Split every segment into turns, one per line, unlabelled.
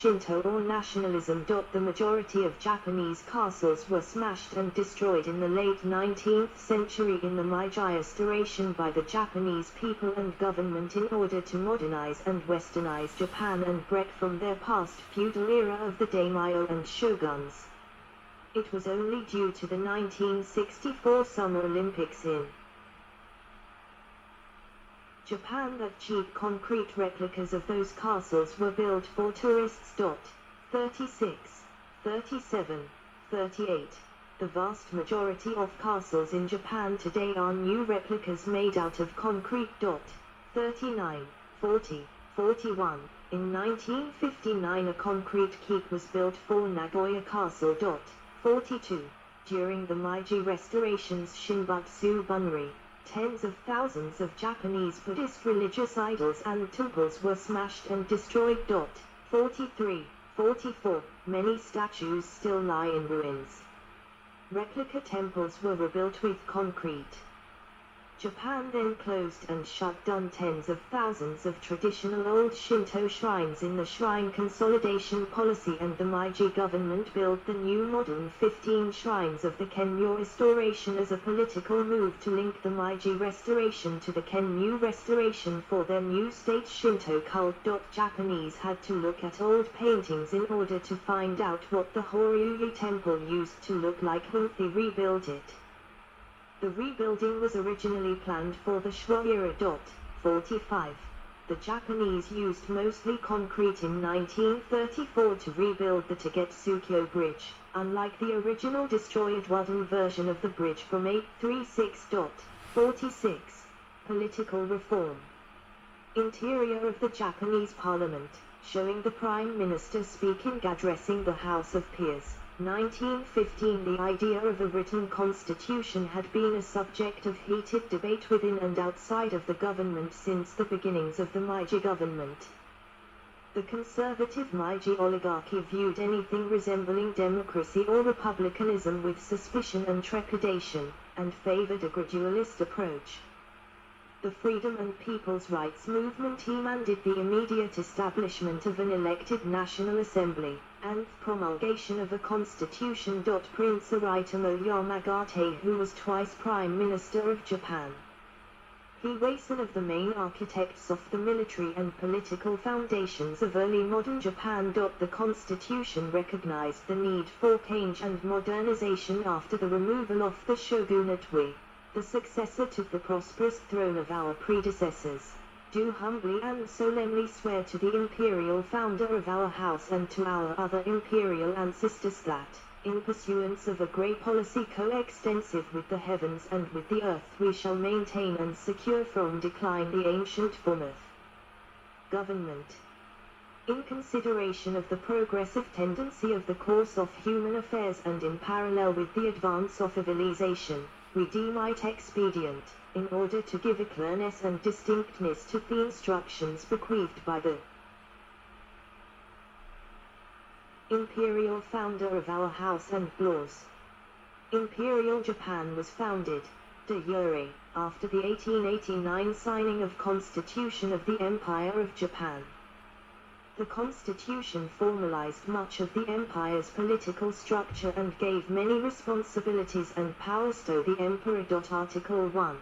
Shinto or nationalism. The majority of Japanese castles were smashed and destroyed in the late 19th century in the Meiji Restoration by the Japanese people and government in order to modernize and westernize Japan and break from their past feudal era of the daimyo and shoguns. It was only due to the 1964 Summer Olympics in Japan that cheap concrete replicas of those castles were built for tourists. 36, 37, 38. The vast majority of castles in Japan today are new replicas made out of concrete. 39, 40, 41. In 1959 a concrete keep was built for Nagoya Castle. 42. During the Meiji restorations Shinbutsu Bunri, tens of thousands of Japanese Buddhist religious idols and temples were smashed and destroyed. 43, 44. Many statues still lie in ruins. Replica temples were rebuilt with concrete. Japan then closed and shut down tens of thousands of traditional old Shinto shrines in the shrine consolidation policy, and the Meiji government built the new modern 15 shrines of the Kennyo Restoration as a political move to link the Meiji Restoration to the Kennyo Restoration for their new state Shinto cult. Japanese had to look at old paintings in order to find out what the Horyuji temple used to look like when they rebuilt it. The rebuilding was originally planned for the Shwa era. 45. The Japanese used mostly concrete in 1934 to rebuild the Tagetsuko Bridge, unlike the original destroyed wooden version of the bridge from 836. 46. Political reform. Interior of the Japanese Parliament, showing the Prime Minister speaking addressing the House of Peers. 1915. The idea of a written constitution had been a subject of heated debate within and outside of the government since the beginnings of the Meiji government. The conservative Meiji oligarchy viewed anything resembling democracy or republicanism with suspicion and trepidation, and favored a gradualist approach. The Freedom and People's Rights Movement demanded the immediate establishment of an elected National Assembly, and promulgation of a constitution. Prince Aritamo Yamagata, who was twice Prime Minister of Japan, he was one of the main architects of the military and political foundations of early modern Japan. The constitution recognized the need for change and modernization after the removal of the shogunate. We, the successor to the prosperous throne of our predecessors, do humbly and solemnly swear to the imperial founder of our house and to our other imperial ancestors that, in pursuance of a great policy coextensive with the heavens and with the earth, we shall maintain and secure from decline the ancient form of government. In consideration of the progressive tendency of the course of human affairs and in parallel with the advance of civilization, we deem it expedient, in order to give a clearness and distinctness to the instructions bequeathed by the imperial founder of our house and laws. Imperial Japan was founded, de jure, after the 1889 signing of Constitution of the Empire of Japan. The Constitution formalized much of the empire's political structure and gave many responsibilities and powers to the emperor. Article 1.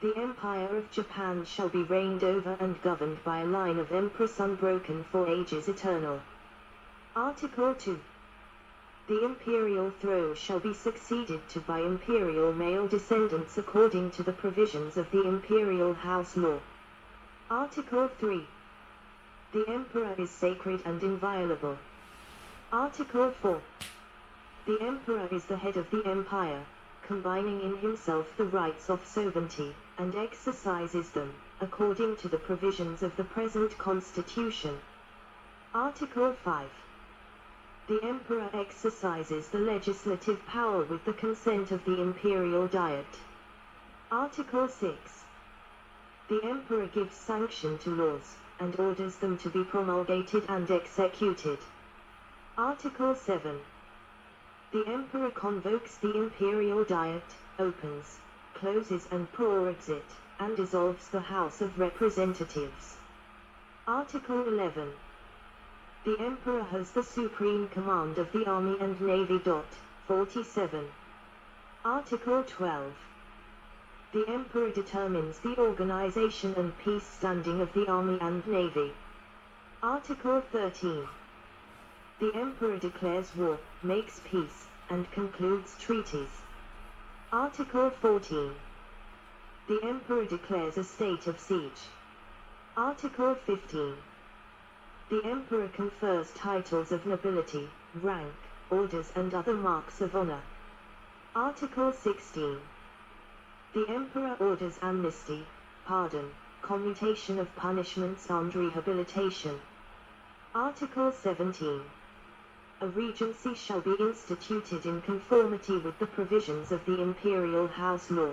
The Empire of Japan shall be reigned over and governed by a line of emperors unbroken for ages eternal. Article 2. The imperial throne shall be succeeded to by imperial male descendants according to the provisions of the imperial house law. Article 3. The emperor is sacred and inviolable. Article 4. The emperor is the head of the empire, combining in himself the rights of sovereignty, and exercises them, according to the provisions of the present constitution. Article 5. The emperor exercises the legislative power with the consent of the imperial diet. Article 6. The emperor gives sanction to laws, and orders them to be promulgated and executed. Article 7. The emperor convokes the imperial diet, opens, closes and prorogues it, and dissolves the House of Representatives. Article 11. The Emperor has the supreme command of the Army and Navy. 47. Article 12. The Emperor determines the organization and peace standing of the Army and Navy. Article 13. The Emperor declares war, makes peace, and concludes treaties. Article 14. The Emperor declares a state of siege. Article 15. The Emperor confers titles of nobility, rank, orders and other marks of honor. Article 16. The Emperor orders amnesty, pardon, commutation of punishments and rehabilitation. Article 17. A regency shall be instituted in conformity with the provisions of the Imperial House Law.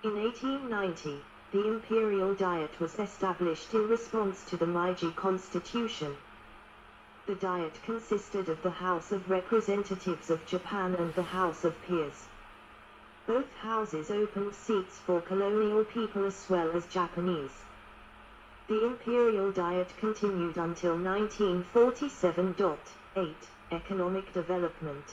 In 1890, the Imperial Diet was established in response to the Meiji Constitution. The Diet consisted of the House of Representatives of Japan and the House of Peers. Both houses opened seats for colonial people as well as Japanese. The Imperial Diet continued until 1947. 8. Economic development.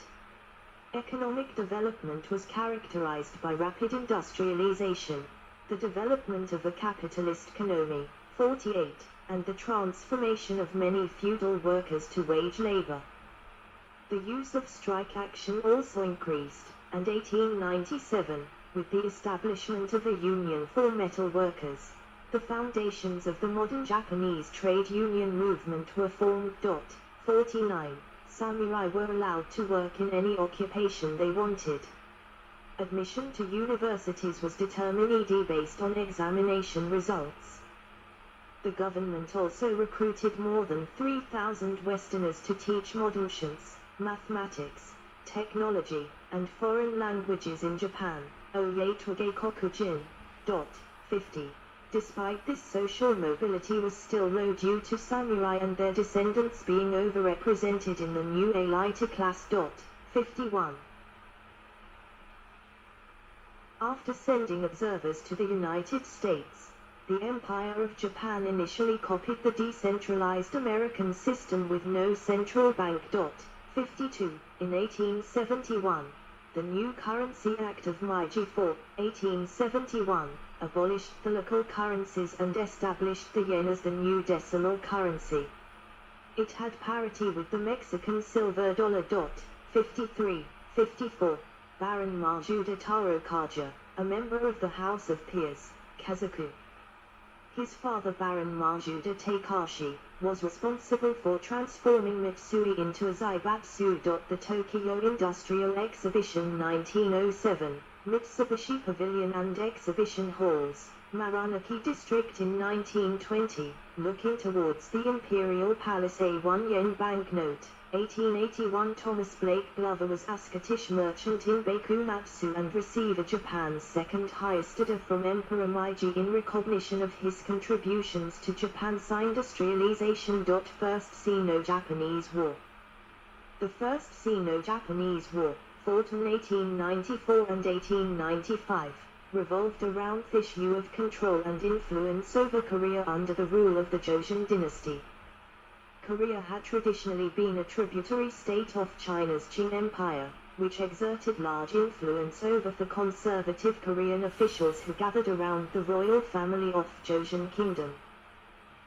Economic development was characterized by rapid industrialization, the development of a capitalist economy, 48, and the transformation of many feudal workers to wage labor. The use of strike action also increased, and 1897, with the establishment of a union for metal workers, the foundations of the modern Japanese trade union movement were formed. 49. Samurai were allowed to work in any occupation they wanted. Admission to universities was determined based on examination results. The government also recruited more than 3,000 Westerners to teach modern science, mathematics, technology, and foreign languages in Japan. Oyetoge Kokujin. 50. Despite this, social mobility was still low due to samurai and their descendants being overrepresented in the new elite class. 51. After sending observers to the United States, the Empire of Japan initially copied the decentralized American system with no central bank. 52. In 1871, the new Currency Act of Meiji IV, 1871, abolished the local currencies and established the yen as the new decimal currency. It had parity with the Mexican silver dollar. 53. 54. Baron Majuda Tarokaja, a member of the House of Peers, Kazaku. His father Baron Majuda Takashi, was responsible for transforming Mitsui into a Zaibatsu. The Tokyo Industrial Exhibition 1907, Mitsubishi Pavilion and Exhibition Halls, Maranaki District in 1920, looking towards the Imperial Palace. A 1 yen banknote. 1881. Thomas Blake Glover was a Scottish merchant in Bakumatsu and received Japan's second highest order from Emperor Meiji in recognition of his contributions to Japan's industrialization. First Sino-Japanese War. The First Sino-Japanese War, fought in 1894 and 1895, revolved around the issue of control and influence over Korea under the rule of the Joseon dynasty. Korea had traditionally been a tributary state of China's Qing Empire, which exerted large influence over the conservative Korean officials who gathered around the royal family of Joseon Kingdom.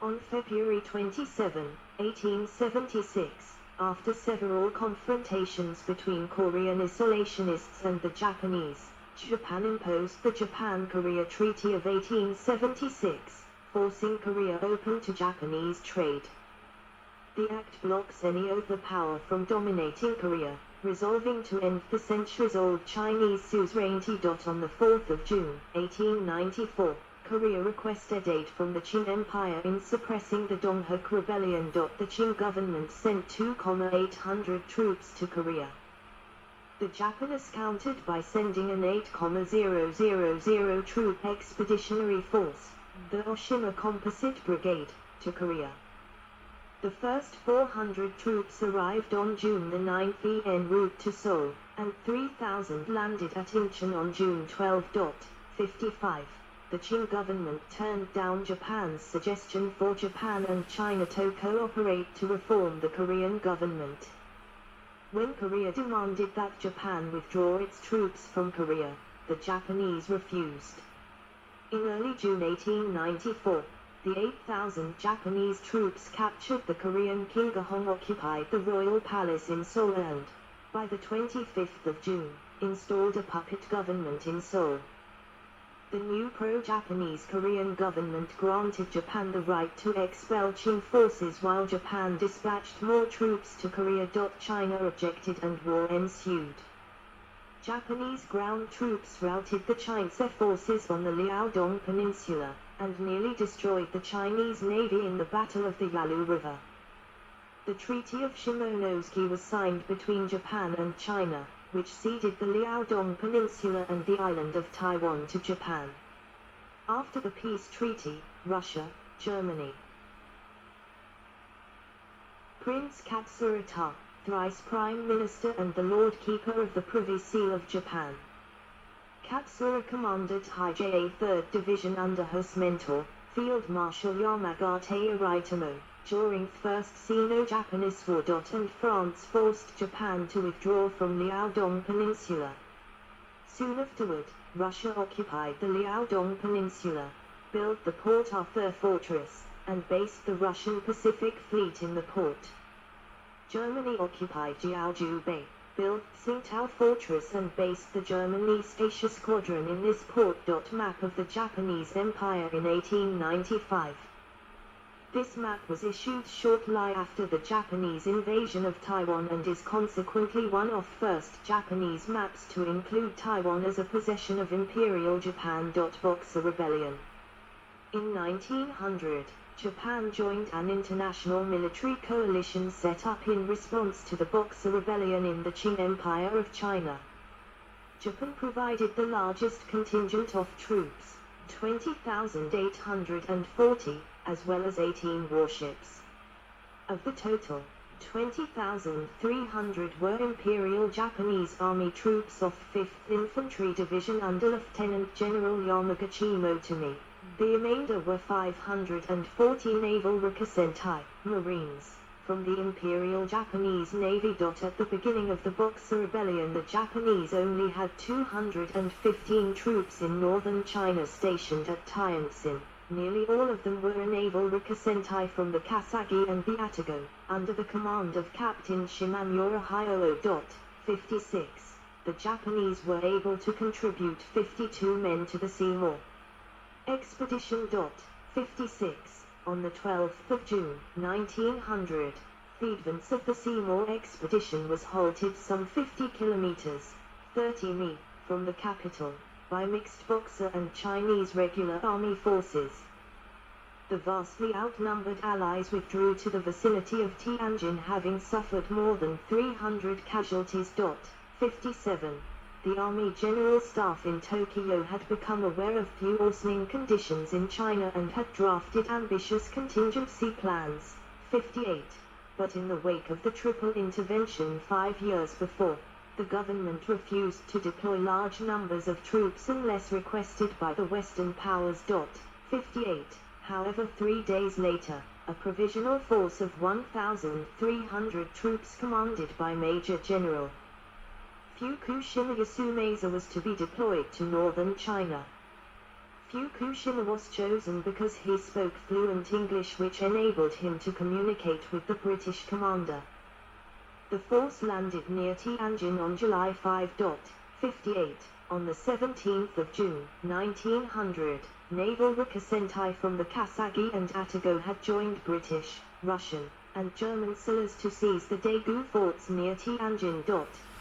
On February 27, 1876, after several confrontations between Korean isolationists and the Japanese, Japan imposed the Japan-Korea Treaty of 1876, forcing Korea open to Japanese trade. The act blocks any overpower from dominating Korea, resolving to end the centuries-old Chinese suzerainty. On the 4th of June, 1894, Korea requested aid from the Qing Empire in suppressing the Donghak Rebellion. The Qing government sent 2,800 troops to Korea. The Japanese countered by sending an 8,000 troop expeditionary force, the Oshima Composite Brigade, to Korea. The first 400 troops arrived on June 9 en route to Seoul, and 3,000 landed at Incheon on June 12. 55. the Qing government turned down Japan's suggestion for Japan and China to cooperate to reform the Korean government. When Korea demanded that Japan withdraw its troops from Korea, the Japanese refused. In early June 1894, the 8,000 Japanese troops captured the Korean King Gahong, occupied the royal palace in Seoul, and, by the 25th of June, installed a puppet government in Seoul. The new pro-Japanese Korean government granted Japan the right to expel Qing forces while Japan dispatched more troops to Korea. China objected and war ensued. Japanese ground troops routed the Chinese forces on the Liaodong Peninsula, and nearly destroyed the Chinese navy in the Battle of the Yalu River. The Treaty of Shimonoseki was signed between Japan and China, which ceded the Liaodong Peninsula and the island of Taiwan to Japan. After the peace treaty, Russia, Germany. Prince Katsurata, thrice Prime Minister and the Lord Keeper of the Privy Seal of Japan. Katsura commanded High JA 3rd Division under his mentor, Field Marshal Yamagata Iraitomo, during First Sino-Japanese War. And France forced Japan to withdraw from Liaodong Peninsula. Soon afterward, Russia occupied the Liaodong Peninsula, built the Port Arthur Fortress, and based the Russian Pacific Fleet in the port. Germany occupied Jiaoju Bay, built Tsingtao Fortress and based the German East Asia Squadron in this port. Map of the Japanese Empire in 1895. This map was issued shortly after the Japanese invasion of Taiwan and is consequently one of first Japanese maps to include Taiwan as a possession of Imperial Japan. Boxer Rebellion. In 1900, Japan joined an international military coalition set up in response to the Boxer Rebellion in the Qing Empire of China. Japan provided the largest contingent of troops, 20,840, as well as 18 warships. Of the total, 20,300 were Imperial Japanese Army troops of 5th Infantry Division under Lieutenant General Yamaguchi Motomi. The remainder were 540 Naval Rikusentai, Marines, from the Imperial Japanese Navy. At the beginning of the Boxer Rebellion, the Japanese only had 215 troops in northern China stationed at Tientsin. Nearly all of them were a Naval Rikusentai from the Kasagi and the Atago, under the command of Captain Shimamura Hyo. 56. The Japanese were able to contribute 52 men to the Seymour Expedition. 56. On the 12th of June, 1900, the advance of the Seymour Expedition was halted some 50 kilometers, 30 mi, from the capital, by mixed Boxer and Chinese regular army forces. The vastly outnumbered Allies withdrew to the vicinity of Tianjin, having suffered more than 300 casualties. 57. The Army General Staff in Tokyo had become aware of the worsening conditions in China and had drafted ambitious contingency plans. 58. But in the wake of the triple intervention 5 years before, the government refused to deploy large numbers of troops unless requested by the Western powers. 58. However, 3 days later, a provisional force of 1,300 troops commanded by Major General Fukushima Yasumasa was to be deployed to northern China. Fukushima was chosen because he spoke fluent English, which enabled him to communicate with the British commander. The force landed near Tianjin on July 5. 58. On the 17th of June, 1900, Naval Rikusentai from the Kasagi and Atago had joined British, Russian, and German sailors to seize the Daegu forts near Tianjin.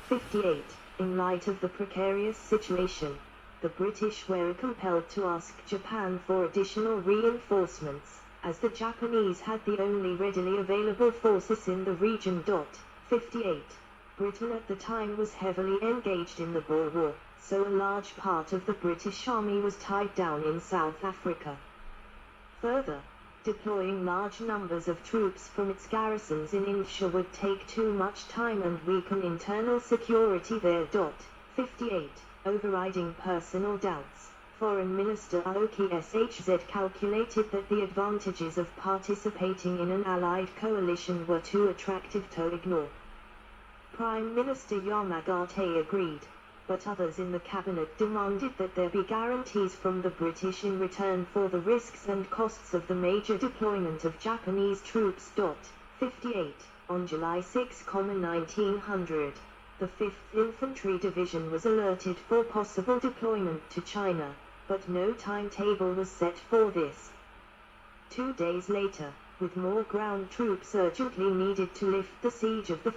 58. In light of the precarious situation, the British were compelled to ask Japan for additional reinforcements, as the Japanese had the only readily available forces in the region. 58. Britain at the time was heavily engaged in the Boer War, so a large part of the British Army was tied down in South Africa. Further, deploying large numbers of troops from its garrisons in India would take too much time and weaken internal security there. 58. Overriding personal doubts, Foreign Minister Aoki Shz calculated that the advantages of participating in an Allied coalition were too attractive to ignore. Prime Minister Yamagata agreed, but others in the cabinet demanded that there be guarantees from the British in return for the risks and costs of the major deployment of Japanese troops. 58. On July 6, 1900, the 5th Infantry Division was alerted for possible deployment to China, but no timetable was set for this. 2 days later, with more ground troops urgently needed to lift the siege of the